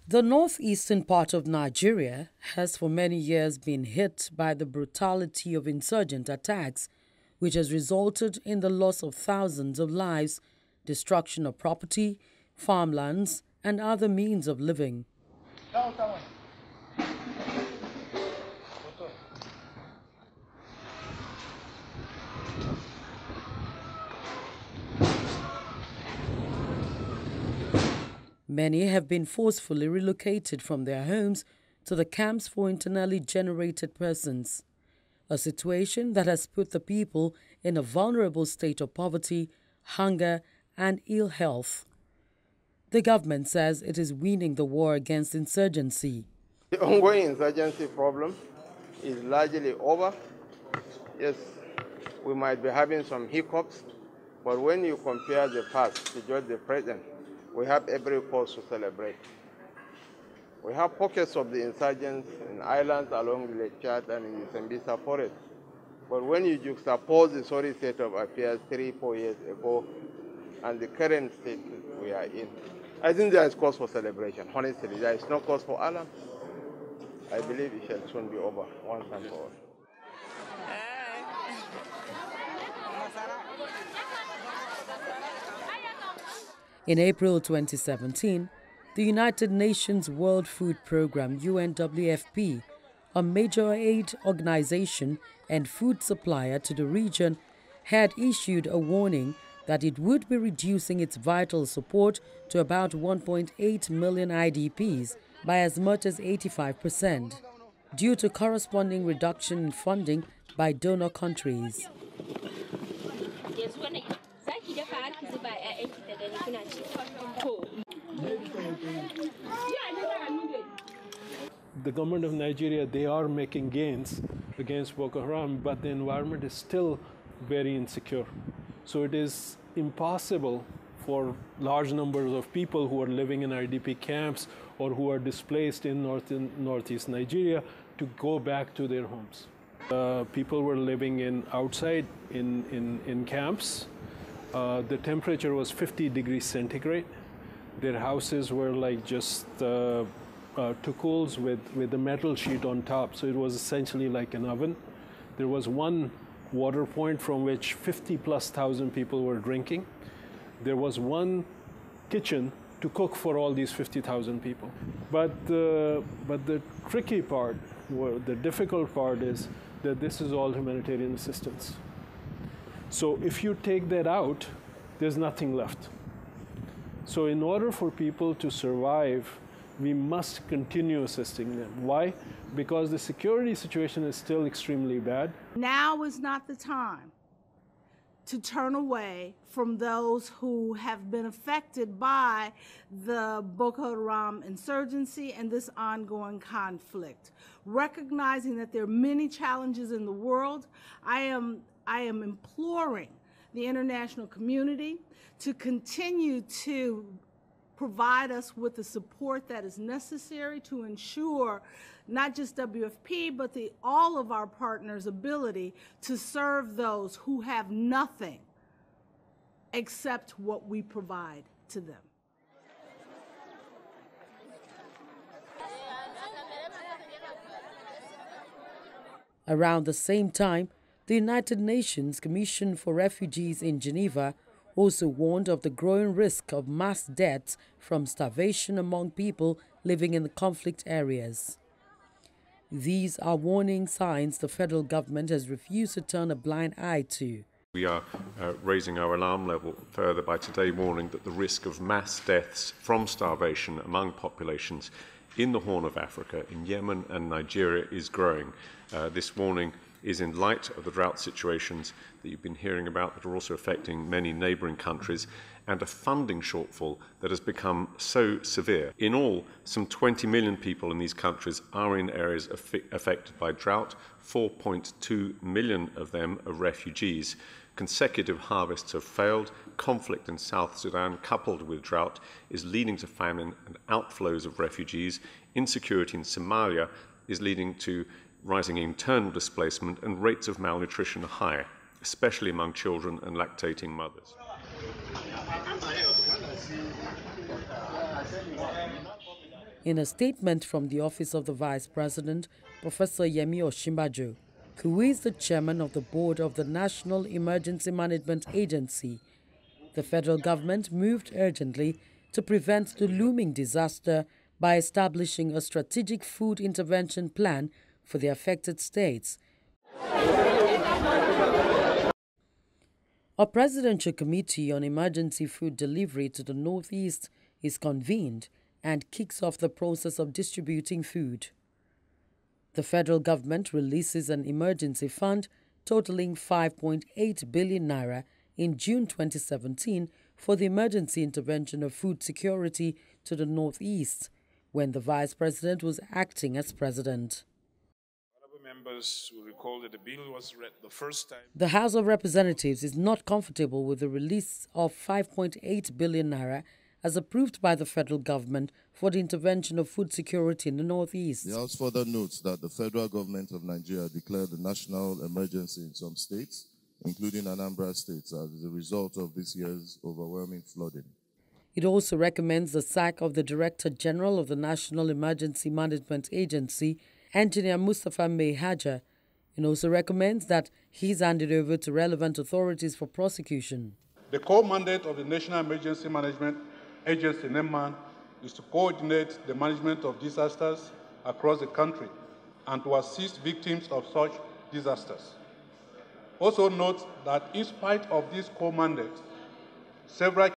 The northeastern part of Nigeria has for many years been hit by the brutality of insurgent attacks, which has resulted in the loss of thousands of lives, destruction of property, farmlands, and other means of living. Many have been forcefully relocated from their homes to the camps for internally generated persons, a situation that has put the people in a vulnerable state of poverty, hunger, and ill health. The government says it is winning the war against insurgency. The ongoing insurgency problem is largely over. Yes, we might be having some hiccups, but when you compare the past to judge the present, we have every cause to celebrate. We have pockets of the insurgents in islands along the Lake Chad and in the Sambisa forest. But when you juxtapose the sorry state of affairs 3-4 years ago and the current state we are in, I think there is cause for celebration. Honestly, there is no cause for alarm. I believe it shall soon be over once and for all. In April 2017, the United Nations World Food Programme (UNWFP), a major aid organization and food supplier to the region, had issued a warning that it would be reducing its vital support to about 1.8 million IDPs by as much as 85%, due to corresponding reduction in funding by donor countries. The government of Nigeria, they are making gains against Boko Haram, but the environment is still very insecure. So it is impossible for large numbers of people who are living in IDP camps or who are displaced in northeast Nigeria to go back to their homes. People were living outside in camps. The temperature was 50 degrees centigrade. Their houses were like just tukuls with a metal sheet on top, so it was essentially like an oven. There was one water point from which 50,000+ people were drinking. There was one kitchen to cook for all these 50,000 people. But the tricky part, the difficult part is that this is all humanitarian assistance. So if you take that out, there's nothing left. So in order for people to survive, we must continue assisting them. Why? Because the security situation is still extremely bad. Now is not the time to turn away from those who have been affected by the Boko Haram insurgency and this ongoing conflict. Recognizing that there are many challenges in the world, I am imploring the international community to continue to provide us with the support that is necessary to ensure not just WFP, but all of our partners' ability to serve those who have nothing except what we provide to them. Around the same time, the United Nations Commission for Refugees in Geneva also warned of the growing risk of mass deaths from starvation among people living in the conflict areas. These are warning signs the federal government has refused to turn a blind eye to. We are raising our alarm level further by today warning that the risk of mass deaths from starvation among populations in the Horn of Africa, in Yemen and Nigeria, is growing. This warning is in light of the drought situations that you've been hearing about that are also affecting many neighbouring countries, and a funding shortfall that has become so severe. In all, some 20 million people in these countries are in areas affected by drought. 4.2 million of them are refugees. Consecutive harvests have failed. Conflict in South Sudan, coupled with drought, is leading to famine and outflows of refugees. Insecurity in Somalia is leading to rising internal displacement, and rates of malnutrition are high, especially among children and lactating mothers. In a statement from the Office of the Vice President, Professor Yemi Osinbajo, who is the chairman of the board of the National Emergency Management Agency, the federal government moved urgently to prevent the looming disaster by establishing a strategic food intervention plan for the affected states. A presidential committee on emergency food delivery to the Northeast is convened and kicks off the process of distributing food. The federal government releases an emergency fund totaling 5.8 billion naira in June 2017 for the emergency intervention of food security to the Northeast, when the Vice President was acting as President. Members will recall that the bill was read the first time. The House of Representatives is not comfortable with the release of 5.8 billion naira as approved by the federal government for the intervention of food security in the Northeast. The House further notes that the federal government of Nigeria declared a national emergency in some states, including Anambra State, as a result of this year's overwhelming flooding. It also recommends the sack of the Director General of the National Emergency Management Agency, Engineer Mustapha May Haja, and also recommends that he's handed over to relevant authorities for prosecution. The core mandate of the National Emergency Management Agency, NEMA, is to coordinate the management of disasters across the country and to assist victims of such disasters. Also note that in spite of this core mandate, several